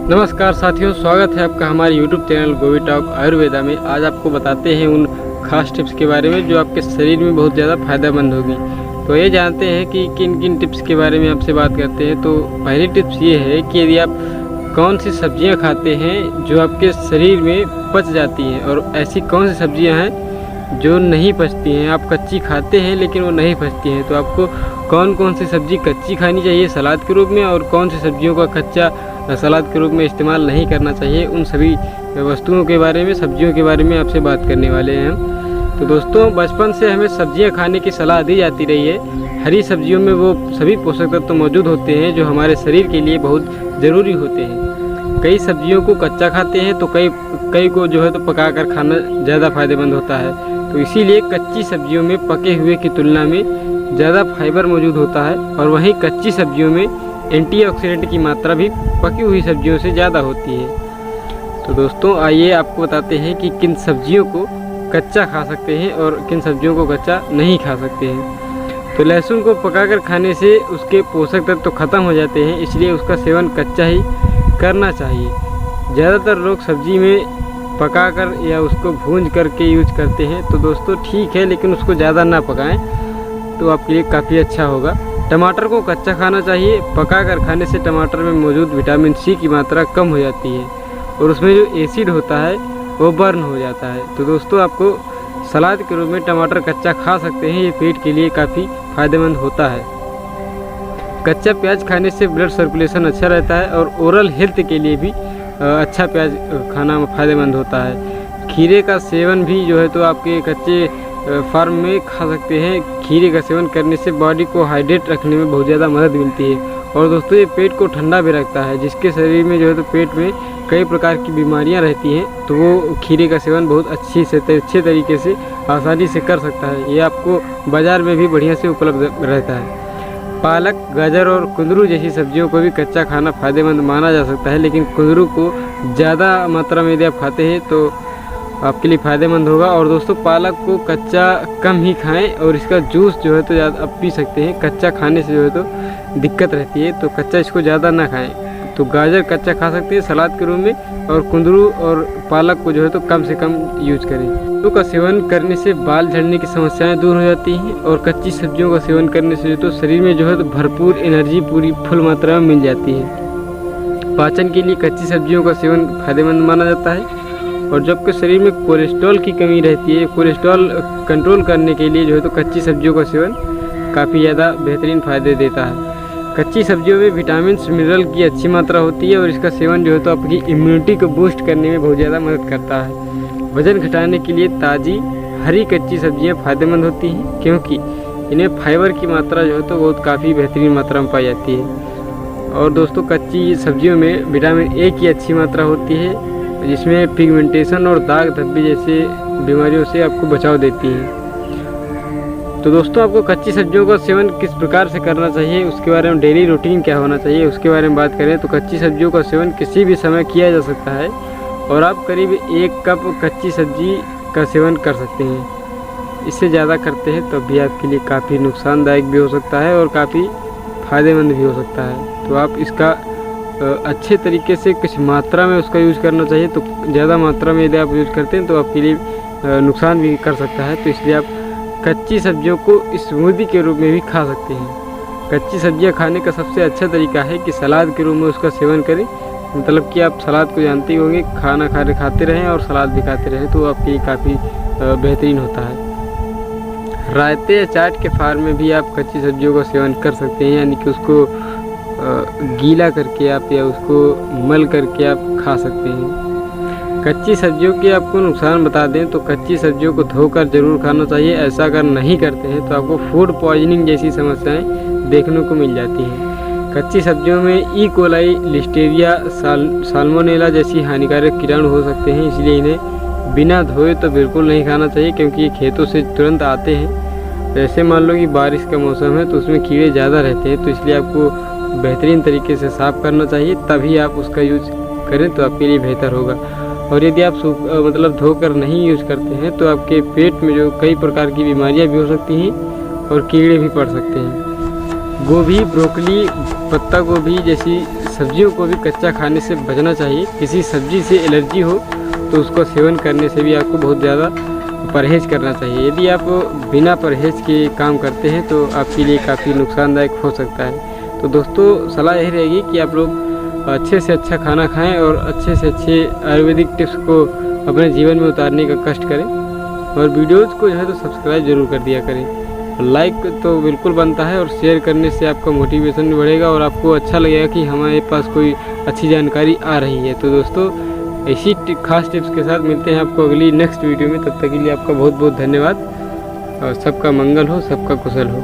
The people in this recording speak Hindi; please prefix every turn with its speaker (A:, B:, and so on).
A: नमस्कार साथियों, स्वागत है आपका हमारे YouTube चैनल गोवी टॉक आयुर्वेदा में। आज आपको बताते हैं उन खास टिप्स के बारे में जो आपके शरीर में बहुत ज़्यादा फ़ायदेमंद होगी। तो ये जानते हैं कि किन किन टिप्स के बारे में आपसे बात करते हैं। तो पहली टिप्स ये है कि यदि आप कौन सी सब्जियां खाते हैं जो आपके शरीर में पच जाती हैं, और ऐसी कौन सी सब्जियां हैं जो नहीं पचती हैं। आप कच्ची खाते हैं लेकिन वो नहीं पचती हैं, तो आपको कौन कौन सी सब्ज़ी कच्ची खानी चाहिए सलाद के रूप में, और कौन सी सब्जियों का कच्चा सलाद के रूप में इस्तेमाल नहीं करना चाहिए, उन सभी वस्तुओं के बारे में, सब्जियों के बारे में आपसे बात करने वाले हैं हम। तो दोस्तों, बचपन से हमें सब्जियां खाने की सलाह दी जाती रही है। हरी सब्जियों में वो सभी पोषक तत्व मौजूद होते हैं जो हमारे शरीर के लिए बहुत ज़रूरी होते हैं। कई सब्जियों को कच्चा खाते हैं तो कई को जो है तो पका कर खाना ज़्यादा फायदेमंद होता है। तो इसीलिए कच्ची सब्जियों में पके हुए की तुलना में ज़्यादा फाइबर मौजूद होता है, और वहीं कच्ची सब्जियों में एंटीऑक्सीडेंट की मात्रा भी पकी हुई सब्जियों से ज़्यादा होती है। तो दोस्तों, आइए आपको बताते हैं कि किन सब्जियों को कच्चा खा सकते हैं और किन सब्जियों को कच्चा नहीं खा सकते हैं। तो लहसुन को पकाकर खाने से उसके पोषक तत्व तो ख़त्म हो जाते हैं, इसलिए उसका सेवन कच्चा ही करना चाहिए। ज़्यादातर लोग सब्जी में पकाकर या उसको भूंज करके यूज करते हैं। तो दोस्तों ठीक है, लेकिन उसको ज़्यादा ना पकाएं तो आपके लिए काफ़ी अच्छा होगा। टमाटर को कच्चा खाना चाहिए। पकाकर खाने से टमाटर में मौजूद विटामिन सी की मात्रा कम हो जाती है और उसमें जो एसिड होता है वो बर्न हो जाता है। तो दोस्तों, आपको सलाद के रूप में टमाटर कच्चा खा सकते हैं, ये पेट के लिए काफ़ी फायदेमंद होता है। कच्चा प्याज खाने से ब्लड सर्कुलेशन अच्छा रहता है और ओरल हेल्थ के लिए भी अच्छा प्याज खाना फ़ायदेमंद होता है। खीरे का सेवन भी जो है तो आपके कच्चे फार्म में खा सकते हैं। खीरे का सेवन करने से बॉडी को हाइड्रेट रखने में बहुत ज़्यादा मदद मिलती है, और दोस्तों ये पेट को ठंडा भी रखता है। जिसके शरीर में जो है तो पेट में कई प्रकार की बीमारियां रहती हैं, तो वो खीरे का सेवन बहुत अच्छे तरीके से आसानी से कर सकता है। ये आपको बाज़ार में भी बढ़िया से उपलब्ध रहता है। पालक, गाजर और कुंदरू जैसी सब्जियों को भी कच्चा खाना फ़ायदेमंद माना जा सकता है, लेकिन कुंदरू को ज़्यादा मात्रा में यदि आप खाते हैं तो आपके लिए फ़ायदेमंद होगा। और दोस्तों, पालक को कच्चा कम ही खाएं और इसका जूस जो है तो ज़्यादा आप पी सकते हैं। कच्चा खाने से जो है तो दिक्कत रहती है, तो कच्चा इसको ज़्यादा ना खाएं। तो गाजर कच्चा खा सकते हैं सलाद के रूप में, और कुंदरू और पालक को जो है तो कम से कम यूज करें। तो का सेवन करने से बाल झड़ने की समस्याएं दूर हो जाती हैं, और कच्ची सब्जियों का सेवन करने से जो तो शरीर में जो है तो भरपूर एनर्जी पूरी फुल मात्रा में मिल जाती है। पाचन के लिए कच्ची सब्जियों का सेवन फायदेमंद माना जाता है। और जब के शरीर में कोलेस्ट्रॉल की कमी रहती है, कोलेस्ट्रॉल कंट्रोल करने के लिए जो है तो कच्ची सब्जियों का सेवन काफ़ी ज़्यादा बेहतरीन फ़ायदे देता है। कच्ची सब्जियों में विटामिन मिनरल की अच्छी मात्रा होती है, और इसका सेवन जो है तो आपकी इम्यूनिटी को बूस्ट करने में बहुत ज़्यादा मदद करता है। वज़न घटाने के लिए ताज़ी हरी कच्ची सब्जियां फ़ायदेमंद होती हैं, क्योंकि इन्हें फाइबर की मात्रा जो है तो बहुत काफ़ी बेहतरीन मात्रा में पाई जाती है। और दोस्तों, कच्ची सब्जियों में विटामिन ए की अच्छी मात्रा होती है, जिसमें पिगमेंटेशन और दाग धब्बे जैसे बीमारियों से आपको बचाव देती है। तो दोस्तों, आपको कच्ची सब्जियों का सेवन किस प्रकार से करना चाहिए, उसके बारे में डेली रूटीन क्या होना चाहिए, उसके बारे में बात करें तो कच्ची सब्जियों का सेवन किसी भी समय किया जा सकता है, और आप करीब 1 कप कच्ची सब्जी का सेवन कर सकते हैं। इससे ज़्यादा करते हैं तो भी आपके लिए काफ़ी नुकसानदायक भी हो सकता है और काफ़ी फ़ायदेमंद भी हो सकता है। तो आप इसका अच्छे तरीके से कुछ मात्रा में उसका यूज़ करना चाहिए। तो ज़्यादा मात्रा में यदि आप यूज़ करते हैं तो आपके लिए नुकसान भी कर सकता है। तो इसलिए आप कच्ची सब्जियों को स्मूदी के रूप में भी खा सकते हैं। कच्ची सब्जियां खाने का सबसे अच्छा तरीका है कि सलाद के रूप में उसका सेवन करें। मतलब कि आप सलाद को जानते ही होंगे, खाना खाते रहें और सलाद भी खाते रहें, तो आपके लिए काफ़ी बेहतरीन होता है। रायते या चाट के फार्म में भी आप कच्ची सब्जियों का सेवन कर सकते हैं, यानी कि उसको गीला करके आप या उसको मल करके आप खा सकते हैं। कच्ची सब्जियों के आपको नुकसान बता दें तो कच्ची सब्जियों को धोकर ज़रूर खाना चाहिए। ऐसा अगर नहीं करते हैं तो आपको फूड पॉइजनिंग जैसी समस्याएं देखने को मिल जाती हैं। कच्ची सब्जियों में ई कोलाई, लिस्टेरिया, साल्मोनेला जैसी हानिकारक कीटाणु हो सकते हैं, इसलिए इन्हें बिना धोए तो बिल्कुल नहीं खाना चाहिए, क्योंकि ये खेतों से तुरंत आते हैं। जैसे मान लो कि बारिश का मौसम है तो उसमें कीड़े ज़्यादा रहते हैं, तो इसलिए आपको बेहतरीन तरीके से साफ़ करना चाहिए, तभी आप उसका यूज़ करें तो आपके लिए बेहतर होगा। और यदि आप मतलब धोकर नहीं यूज़ करते हैं तो आपके पेट में जो कई प्रकार की बीमारियां भी हो सकती हैं और कीड़े भी पड़ सकते हैं। गोभी, ब्रोकली, पत्ता गोभी जैसी सब्जियों को भी कच्चा खाने से बचना चाहिए। किसी सब्जी से एलर्जी हो तो उसको सेवन करने से भी आपको बहुत ज़्यादा परहेज़ करना चाहिए। यदि आप बिना परहेज़ के काम करते हैं तो आपके लिए काफ़ी नुकसानदायक हो सकता है। तो दोस्तों सलाह यही रहेगी कि आप लोग अच्छे से अच्छा खाना खाएं और अच्छे से अच्छे आयुर्वेदिक टिप्स को अपने जीवन में उतारने का कष्ट करें। और वीडियोज़ को जो है तो सब्सक्राइब जरूर कर दिया करें। लाइक तो बिल्कुल बनता है और शेयर करने से आपका मोटिवेशन भी बढ़ेगा और आपको अच्छा लगेगा कि हमारे पास कोई अच्छी जानकारी आ रही है। तो दोस्तों ऐसी खास टिप्स के साथ मिलते हैं आपको अगली नेक्स्ट वीडियो में। तब तक के लिए आपका बहुत बहुत धन्यवाद और सबका मंगल हो, सबका कुशल हो।